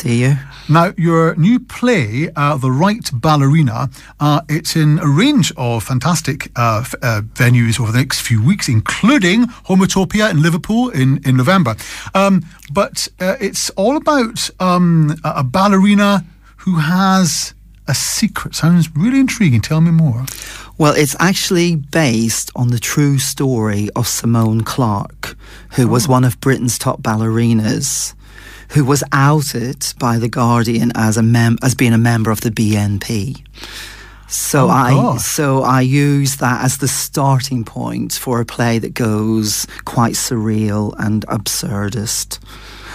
see you. Now, your new play, The Right Ballerina, it's in a range of fantastic venues over the next few weeks, including Homotopia in Liverpool in November. But it's all about a ballerina who has a secret. Sounds really intriguing. Tell me more. Well, it's actually based on the true story of Simone Clarke, who was one of Britain's top ballerinas, who was outed by The Guardian as being a member of the BNP. So I use that as the starting point for a play that goes quite surreal and absurdist.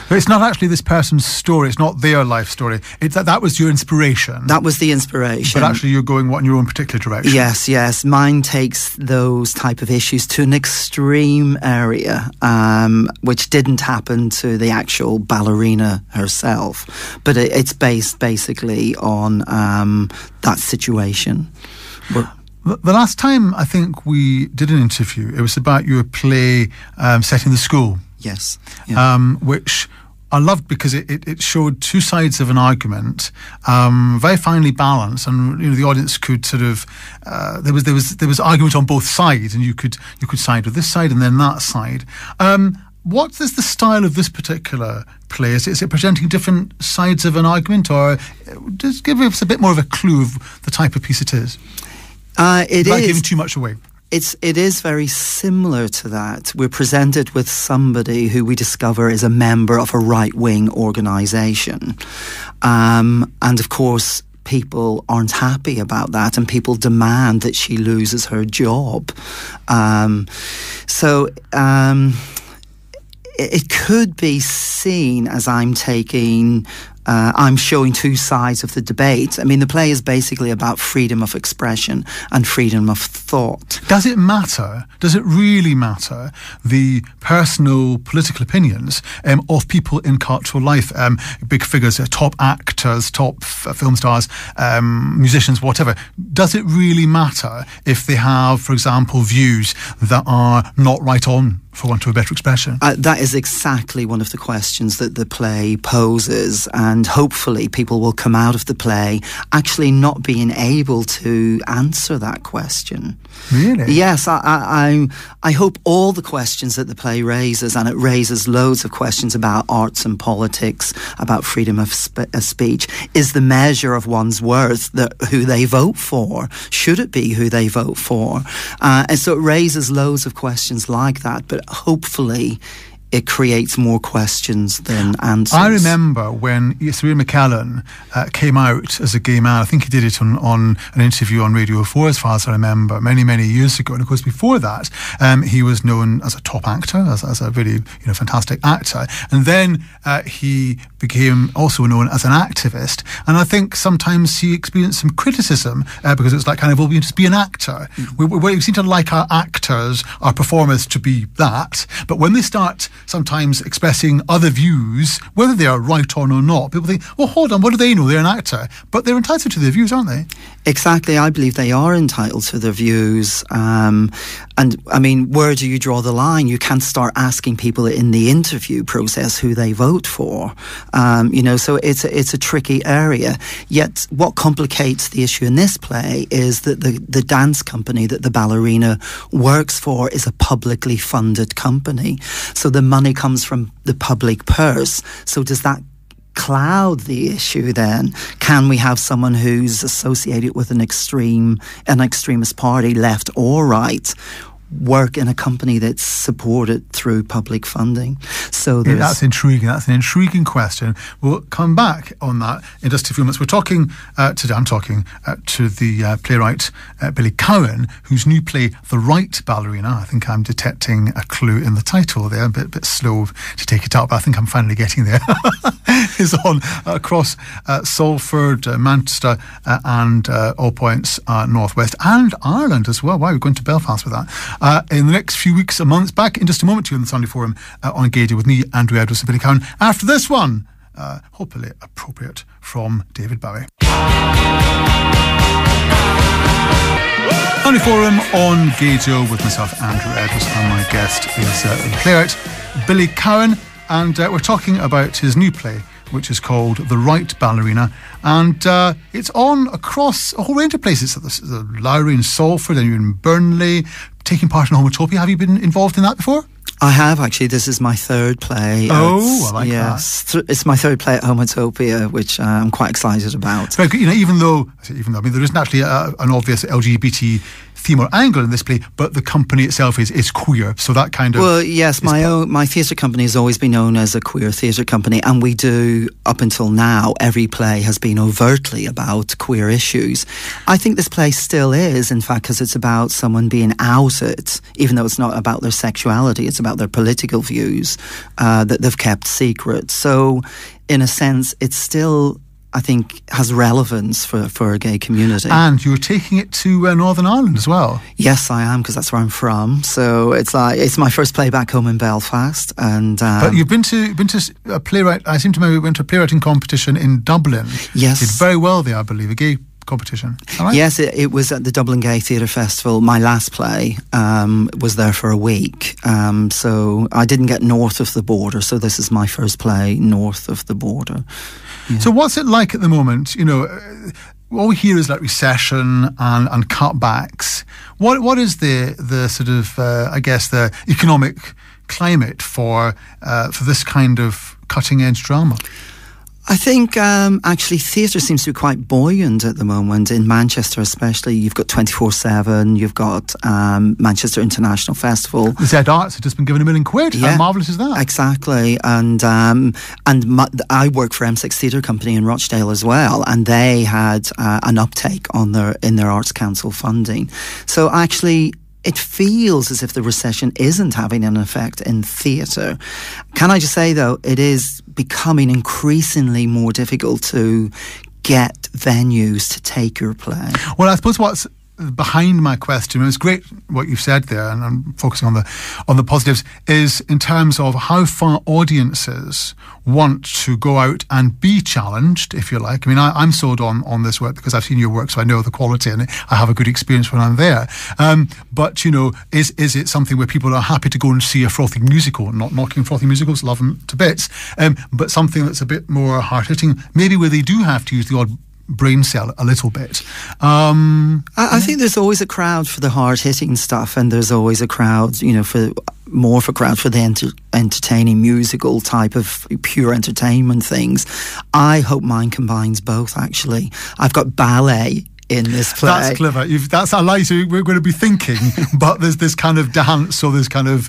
But it's not actually this person's story. It's not their life story. That was your inspiration. That was the inspiration. But actually you're going in your own particular direction. Yes. Mine takes those type of issues to an extreme area, which didn't happen to the actual ballerina herself. But it's based basically on that situation. The last time I think we did an interview, it was about your play set in the school. Yes. Yeah. Which I loved because it showed two sides of an argument, very finely balanced, and the audience could sort of there was argument on both sides, and you could side with this side and then that side. What is the style of this particular play? Is it presenting different sides of an argument, or just give us a bit more of a clue of the type of piece it is? Without giving too much away. It is very similar to that. We're presented with somebody who we discover is a member of a right-wing organisation. And of course, people aren't happy about that, and people demand that she loses her job. It could be seen as I'm showing two sides of the debate. I mean, the play is basically about freedom of expression and freedom of thought. Does it matter? Does it really matter the personal political opinions of people in cultural life? Big figures, top actors, top film stars, musicians, whatever. Does it really matter if they have, for example, views that are not right on, for want of a better expression? That is exactly one of the questions that the play poses, and hopefully people will come out of the play actually not being able to answer that question. Really? Yes, I hope all the questions that the play raises, and it raises loads of questions about arts and politics, about freedom of speech, is the measure of one's worth who they vote for. Should it be who they vote for? And so it raises loads of questions like that, but hopefully it creates more questions than answers. I remember when Sir McKellen came out as a gay man. I think he did it on an interview on Radio 4, as far as I remember, many, many years ago. And of course, before that, he was known as a top actor, as a really fantastic actor. And then he became also known as an activist. And I think sometimes he experienced some criticism because it's like well, we just be an actor. We seem to like our actors, our performers, to be that. But when they start sometimes expressing other views, whether they are right on or not, people think, well, hold on, what do they know? They're an actor. But they're entitled to their views, aren't they? Exactly. I believe they are entitled to their views. And I mean, where do you draw the line? You can't start asking people in the interview process who they vote for. So it's a tricky area. Yet what complicates the issue in this play is that the dance company that the ballerina works for is a publicly funded company. So the money comes from the public purse. So does that cloud the issue then? Can we have someone who's associated with an extremist party, left or right, work in a company that's supported through public funding? So that's intriguing. That's an intriguing question. We'll come back on that in just a few minutes. We're talking today. I'm talking to the playwright Billy Cowan, whose new play, The Right Ballerina. I think I'm detecting a clue in the title there. A bit slow to take it up, but I think I'm finally getting there. Is on across Salford, Manchester, and all points northwest, and Ireland as well. Wow, we're going to Belfast with that. In the next few weeks and months. Back in just a moment to you on the Sunday Forum on Gaydio with me, Andrew Edwards and Billy Cowan. After this one, hopefully appropriate, from David Bowie. Sunday Forum on Gaydio with myself, Andrew Edwards, and my guest is the playwright Billy Cowan, and we're talking about his new play, which is called The Right Ballerina, and it's on across a whole range of places. The Lowry in Salford, and you're in Burnley, taking part in Homotopia. Have you been involved in that before? I have, actually. This is my third play. I like that. It's my third play at Homotopia, which I'm quite excited about. Very good. Even though, I mean, there isn't actually an obvious LGBT theme or angle in this play, but the company itself is queer, so that kind of... Well, yes, my theatre company has always been known as a queer theatre company, and we do, up until now, every play has been overtly about queer issues. I think this play still is, in fact, because it's about someone being outed, even though it's not about their sexuality, it's about their political views that they've kept secret. So, in a sense, it's still, I think, has relevance for a gay community. And you're taking it to Northern Ireland as well. Yes, I am, because that's where I'm from. So it's my first play back home in Belfast. And but you've been to a playwright. I seem to remember you went to a playwriting competition in Dublin. Yes, did very well there, I believe. A gay competition. Right? Yes, it was at the Dublin Gay Theatre Festival. My last play was there for a week. So I didn't get north of the border. So this is my first play north of the border. Yeah. So what's it like at the moment? All we hear is like recession and cutbacks. What is the sort of I guess the economic climate for this kind of cutting edge drama? I think actually theatre seems to be quite buoyant at the moment, in Manchester especially. You've got 24/7, you've got Manchester International Festival. The Z Arts have just been given £1 million. Yeah, how marvellous is that? Exactly. And I work for M6 Theatre Company in Rochdale as well, and they had an uptake in their Arts Council funding. So actually, it feels as if the recession isn't having an effect in theatre. Can I just say, though, it is becoming increasingly more difficult to get venues to take your play. Well, I suppose what's behind my question, and it's great what you've said there, and I'm focusing on the positives, is in terms of how far audiences want to go out and be challenged, if you like. I mean, I'm sold on this work because I've seen your work, so I know the quality, and I have a good experience when I'm there. But is it something where people are happy to go and see a frothy musical? Not knocking frothy musicals, love them to bits, but something that's a bit more hard hitting, maybe where they do have to use the odd brain cell a little bit. I think there's always a crowd for the hard-hitting stuff, and there's always a crowd, for the entertaining musical type of pure entertainment things. I hope mine combines both, actually. I've got ballet in this play. That's clever. That's a lie. So we're going to be thinking, but there's this kind of dance, or there's kind of,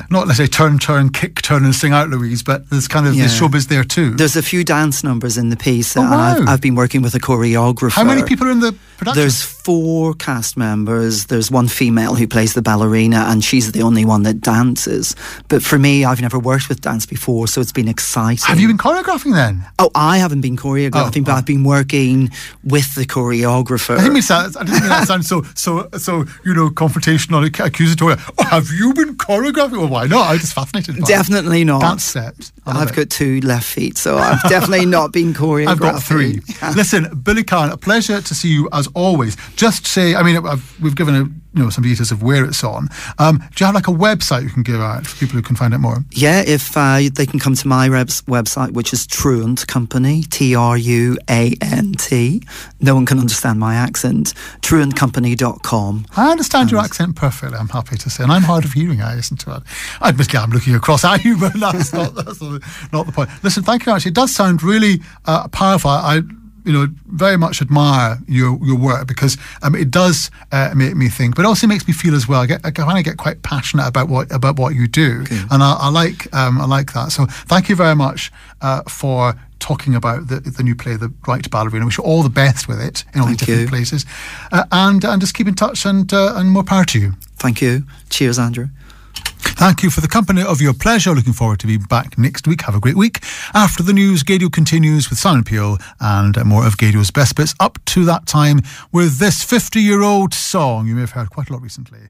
not let's say turn, kick, turn and sing out, Louise, but there's kind of this showbiz there too. There's a few dance numbers in the piece, and I've been working with a choreographer. How many people are in the production? There's 4 cast members. There's one female who plays the ballerina, and she's the only one that dances. But for me, I've never worked with dance before, so it's been exciting. Have you been choreographing then? Oh, I haven't been choreographing, but I've been working with the choreographer. I didn't mean that sound so confrontational, accusatory. Oh, have you been choreographing? Well, why not? I'm just fascinated by Definitely not. Dance steps. I've got 2 left feet, so I've definitely not been choreographing. I've got 3. Listen, Billy Cowan, a pleasure to see you as always. Just say, I mean, we've given some details of where it's on. Do you have like a website you can give out for people who can find out more? Yeah, if they can come to my website, which is Truant Company, Truant. No one can understand my accent. Truantcompany.com. I understand your accent perfectly, I'm happy to say, and I'm hard of hearing. I listen to it. Admittedly, I'm looking across at you, but that's not the point. Listen, thank you very much. It does sound really powerful. I very much admire your work, because it does make me think, but it also makes me feel as well. I get quite passionate about what you do, and I like that. So thank you very much for talking about the new play, The Right Ballerina. Wish you all the best with it in all the different places, and just keep in touch, and more power to you. Thank you. Cheers, Andrew. Thank you for the company of your pleasure. Looking forward to be back next week. Have a great week. After the news, Gaydio continues with Simon Peel and more of Gaydio's best bits up to that time with this 50-year-old song you may have heard quite a lot recently.